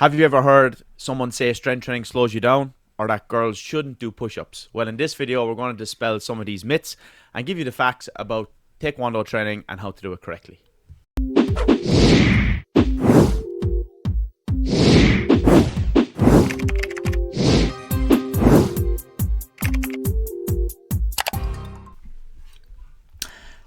Have you ever heard someone say strength training slows you down or that girls shouldn't do push-ups? Well, in this video, we're going to dispel some of these myths and give you the facts about Taekwondo training and how to do it correctly.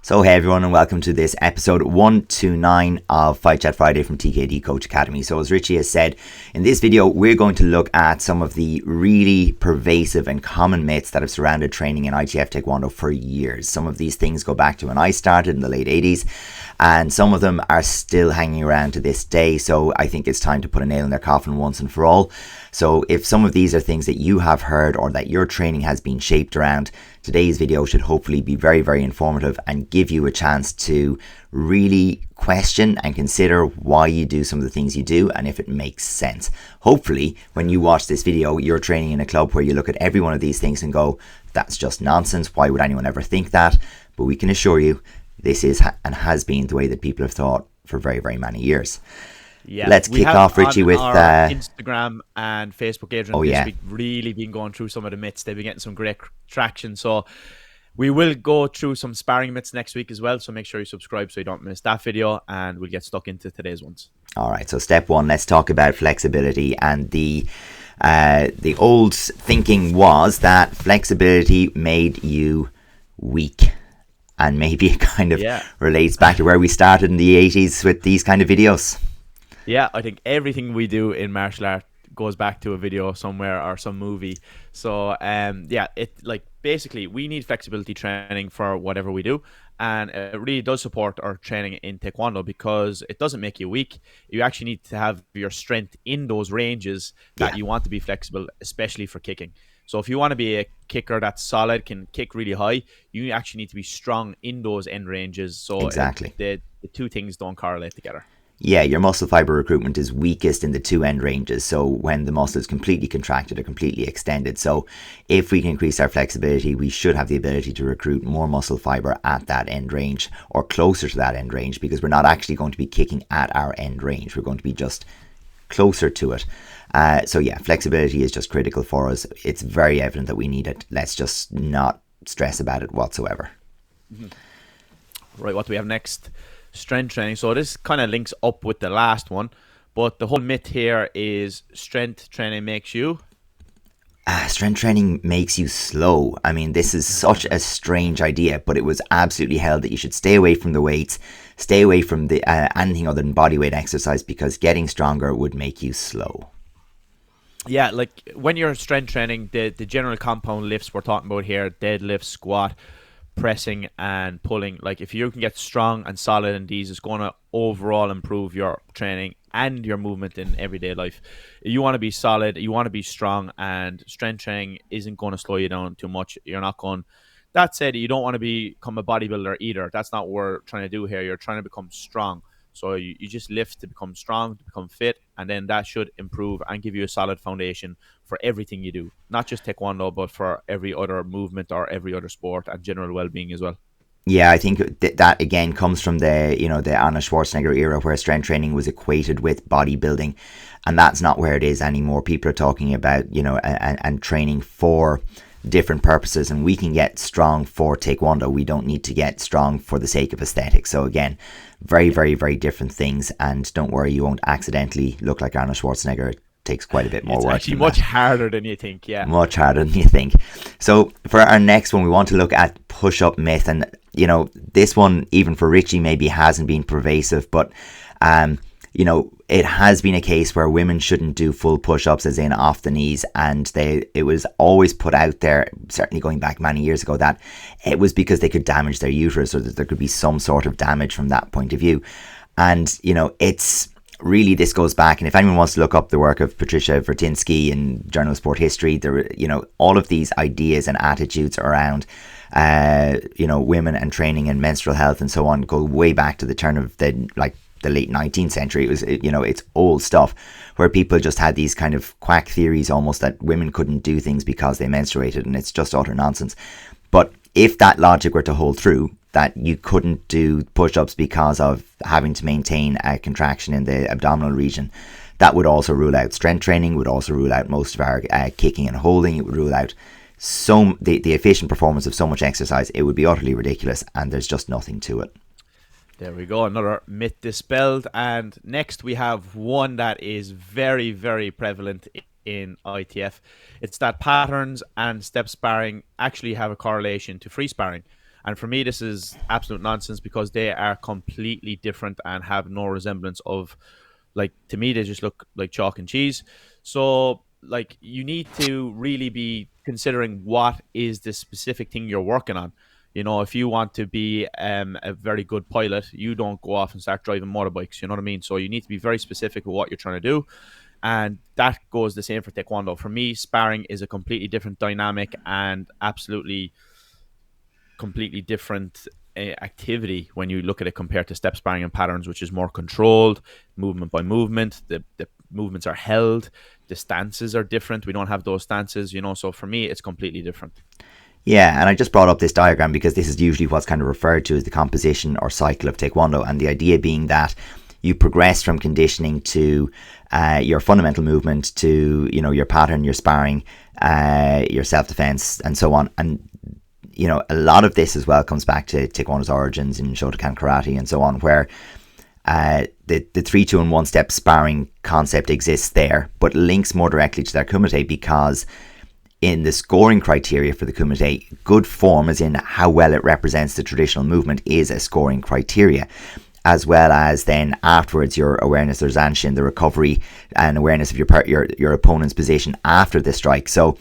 So hey everyone, and welcome to this episode 129 of Fight Chat Friday from TKD Coach Academy. So as Richie has said, in this video we're going to look at some of the really pervasive and common myths that have surrounded training in ITF Taekwondo for years. Some of these things go back to when I started in the late 80s, and some of them are still hanging around to this day. So I think it's time to put a nail in their coffin once and for all. So if some of these are things that you have heard or that your training has been shaped around, today's video should hopefully be very, very informative and give you a chance to really question and consider why you do some of the things you do and if it makes sense. Hopefully, when you watch this video, you're training in a club where you look at every one of these things and go, that's just nonsense. Why would anyone ever think that? But we can assure you, this is and has been the way that people have thought for very, very many years. Yeah, let's kick off, Richie, with Instagram and Facebook. Adrian, this week really been going through some of the myths. They've been getting some great traction. So we will go through some sparring myths next week as well. So make sure you subscribe so you don't miss that video, and we'll get stuck into today's ones. All right. So step one, let's talk about flexibility. And the old thinking was that flexibility made you weak. And maybe it kind of relates back to where we started in the 80s with these kind of videos. Yeah, I think everything we do in martial art goes back to a video somewhere or some movie. So basically we need flexibility training for whatever we do, and it really does support our training in Taekwondo because it doesn't make you weak. You actually need to have your strength in those ranges that you want to be flexible, especially for kicking. So if you want to be a kicker that's solid, can kick really high, you actually need to be strong in those end ranges. So exactly, the two things don't correlate together. Yeah, your muscle fiber recruitment is weakest in the two end ranges. So when the muscle is completely contracted or completely extended. So if we can increase our flexibility, we should have the ability to recruit more muscle fiber at that end range or closer to that end range, because we're not actually going to be kicking at our end range. We're going to be just closer to it. So flexibility is just critical for us. It's very evident that we need it. Let's just not stress about it whatsoever. Mm-hmm. Right, what do we have next? Strength training. So this kind of links up with the last one, but the whole myth here is strength training makes you strength training makes you slow. I mean, this is such a strange idea, but it was absolutely held that you should stay away from the weights, stay away from the anything other than body weight exercise, because getting stronger would make you slow. Yeah, like when you're strength training, the general compound lifts we're talking about here, deadlift, squat, pressing and pulling, like if you can get strong and solid in these, it's going to overall improve your training and your movement in everyday life. You want to be solid, you want to be strong, and strength training isn't going to slow you down too much. You're not going, that said, you don't want to become a bodybuilder either. That's not what we're trying to do here. You're trying to become strong. So you just lift to become strong, to become fit, and then that should improve and give you a solid foundation for everything you do. Not just Taekwondo, but for every other movement or every other sport and general well-being as well. Yeah, I think that again comes from the Arnold Schwarzenegger era, where strength training was equated with bodybuilding, and that's not where it is anymore. People are talking about and training for different purposes, and we can get strong for Taekwondo. We don't need to get strong for the sake of aesthetics. So again, very, very, very different things. And don't worry, you won't accidentally look like Arnold Schwarzenegger. It takes quite a bit more work. It's actually much harder than you think. Yeah, much harder than you think. So for our next one, we want to look at push-up myth, and this one, even for Richie, maybe hasn't been pervasive, but it has been a case where women shouldn't do full push-ups, as in off the knees, and it was always put out there, certainly going back many years ago, that it was because they could damage their uterus, or that there could be some sort of damage from that point of view. And it's really, this goes back, and if anyone wants to look up the work of Patricia Vertinsky in Journal of Sport History, there all of these ideas and attitudes around women and training and menstrual health and so on go way back to the turn of the late 19th century. It was, it's old stuff where people just had these kind of quack theories almost that women couldn't do things because they menstruated, and it's just utter nonsense. But if that logic were to hold true, that you couldn't do push-ups because of having to maintain a contraction in the abdominal region, that would also rule out strength training, would also rule out most of our kicking and holding. It would rule out the efficient performance of so much exercise. It would be utterly ridiculous, and there's just nothing to it. There we go, another myth dispelled. And next we have one that is very, very prevalent in ITF. It's that patterns and step sparring actually have a correlation to free sparring. And for me, this is absolute nonsense, because they are completely different and have no resemblance of, like, to me, they just look like chalk and cheese. So, like, you need to really be considering what is the specific thing you're working on. You know, if you want to be a very good pilot, you don't go off and start driving motorbikes. You know what I mean? So you need to be very specific with what you're trying to do. And that goes the same for Taekwondo. For me, sparring is a completely different dynamic and absolutely completely different activity when you look at it compared to step sparring and patterns, which is more controlled, movement by movement. The movements are held. The stances are different. We don't have those stances, you know. So for me, it's completely different. Yeah, and I just brought up this diagram because this is usually what's kind of referred to as the composition or cycle of Taekwondo, and the idea being that you progress from conditioning to your fundamental movement to, you know, your pattern, your sparring, your self-defense, and so on. And, you know, a lot of this as well comes back to Taekwondo's origins in Shotokan karate and so on, where the 3, 2, and 1 step sparring concept exists there, but links more directly to their kumite, because in the scoring criteria for the kumite, good form, as in how well it represents the traditional movement, is a scoring criteria, as well as then afterwards your awareness of zanshin, the recovery and awareness of your opponent's position after the strike. So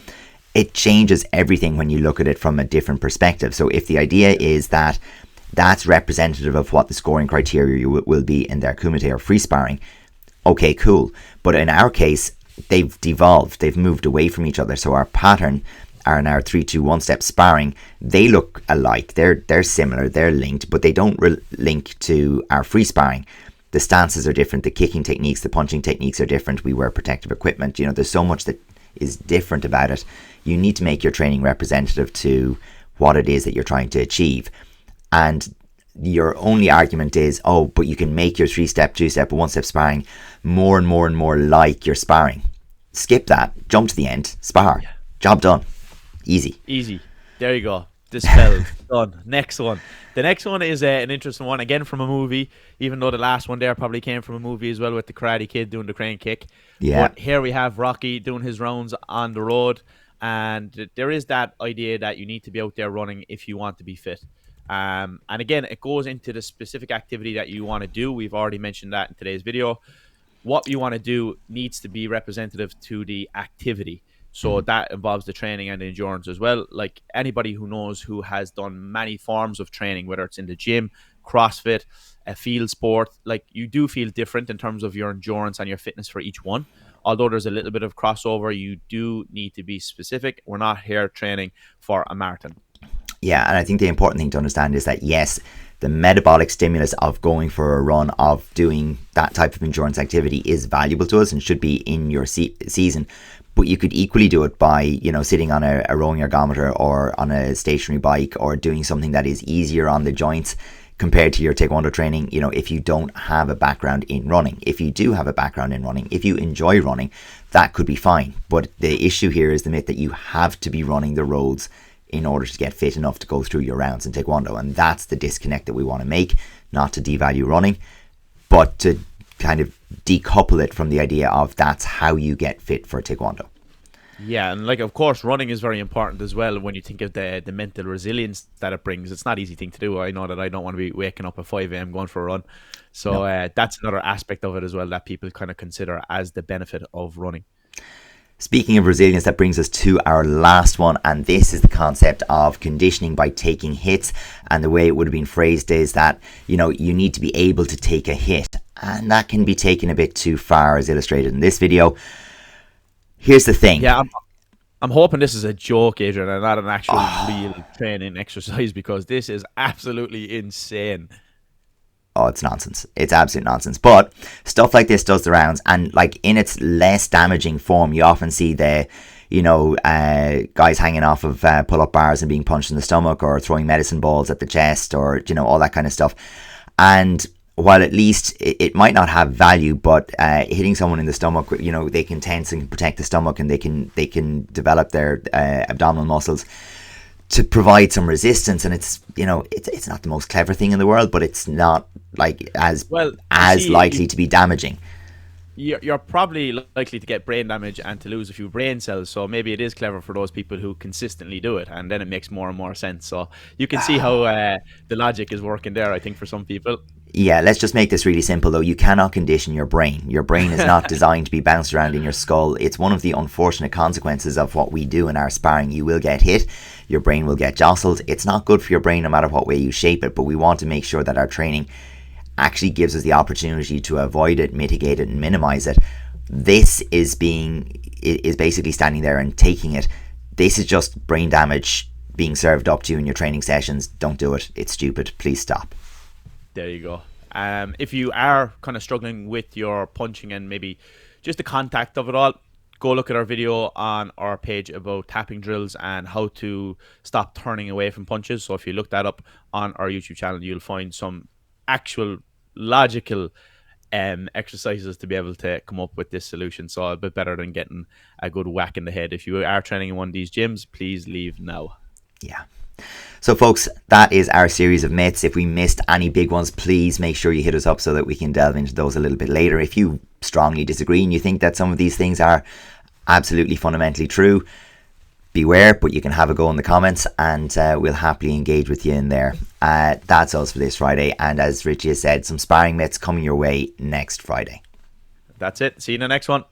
it changes everything when you look at it from a different perspective. So if the idea is that that's representative of what the scoring criteria will be in their kumite or free sparring, okay, cool. But in our case, they've devolved, they've moved away from each other. So our pattern and our 3, 2, 1 step sparring, they look alike, they're similar, they're linked, but they don't link to our free sparring. The stances are different, the kicking techniques, the punching techniques are different, we wear protective equipment. You know, there's so much that is different about it. You need to make your training representative to what it is that you're trying to achieve. And your only argument is, oh, but you can make your 3-step, 2-step, 1-step sparring more and more and more like your sparring. Skip that, jump to the end, spar. Yeah. Job done. Easy. There you go. Dispelled. Done. Next one. The next one is an interesting one, again from a movie, even though the last one there probably came from a movie as well, with the Karate Kid doing the crane kick. Yeah. But here we have Rocky doing his rounds on the road, and there is that idea that you need to be out there running if you want to be fit. And again, it goes into the specific activity that you want to do. We've already mentioned that in today's video. What you want to do needs to be representative to the activity. So that involves the training and the endurance as well. Like anybody who knows, who has done many forms of training, whether it's in the gym, CrossFit, a field sport, like you do feel different in terms of your endurance and your fitness for each one. Although there's a little bit of crossover, you do need to be specific. We're not here training for a marathon. Yeah, and I think the important thing to understand is that, yes, the metabolic stimulus of going for a run, of doing that type of endurance activity is valuable to us and should be in your season. But you could equally do it by, you know, sitting on a rowing ergometer or on a stationary bike, or doing something that is easier on the joints compared to your Taekwondo training. You know, if you don't have a background in running. If you do have a background in running, if you enjoy running, that could be fine. But the issue here is the myth that you have to be running the roads in order to get fit enough to go through your rounds in Taekwondo. And that's the disconnect that we want to make, not to devalue running, but to kind of decouple it from the idea of that's how you get fit for Taekwondo. Yeah, and like, of course, running is very important as well when you think of the mental resilience that it brings. It's not an easy thing to do. I know that I don't want to be waking up at 5 a.m. going for a run. So no. That's another aspect of it as well that people kind of consider as the benefit of running. Speaking of resilience, that brings us to our last one, and this is the concept of conditioning by taking hits. And the way it would have been phrased is that, you know, you need to be able to take a hit, and that can be taken a bit too far, as illustrated in this video. Here's the thing. Yeah, I'm hoping this is a joke, Adrian, and not an actual real training exercise, because this is absolutely insane. Oh, it's nonsense. It's absolute nonsense. But stuff like this does the rounds, and like in its less damaging form, you often see the, you know, guys hanging off of pull-up bars and being punched in the stomach, or throwing medicine balls at the chest, or, you know, all that kind of stuff. And while at least it might not have value, but hitting someone in the stomach, you know, they can tense and protect the stomach, and they can develop their abdominal muscles to provide some resistance. And it's, you know, it's not the most clever thing in the world, but it's not like as likely to be damaging. You're probably likely to get brain damage and to lose a few brain cells, so maybe it is clever for those people who consistently do it, and then it makes more and more sense. So you can see how the logic is working there, I think, for some people. Yeah, let's just make this really simple though. You cannot condition your brain. Your brain is not designed to be bounced around in your skull. It's one of the unfortunate consequences of what we do in our sparring. You will get hit, your brain will get jostled. It's not good for your brain no matter what way you shape it, but we want to make sure that our training actually gives us the opportunity to avoid it, mitigate it, and minimize it. This is basically standing there and taking it. This is just brain damage being served up to you in your training sessions. Don't do it. It's stupid. Please stop. There you go. If you are kind of struggling with your punching and maybe just the contact of it all, go look at our video on our page about tapping drills and how to stop turning away from punches. So if you look that up on our YouTube channel, you'll find some actual logical exercises to be able to come up with this solution. So a bit better than getting a good whack in the head. If you are training in one of these gyms, please leave now. Yeah. So folks, that is our series of myths. If we missed any big ones, please make sure you hit us up so that we can delve into those a little bit later. If you strongly disagree and you think that some of these things are absolutely fundamentally true, beware, but you can have a go in the comments, and we'll happily engage with you in there. That's us for this Friday, and as Richie has said, some sparring myths coming your way next Friday. That's it. See you in the next one.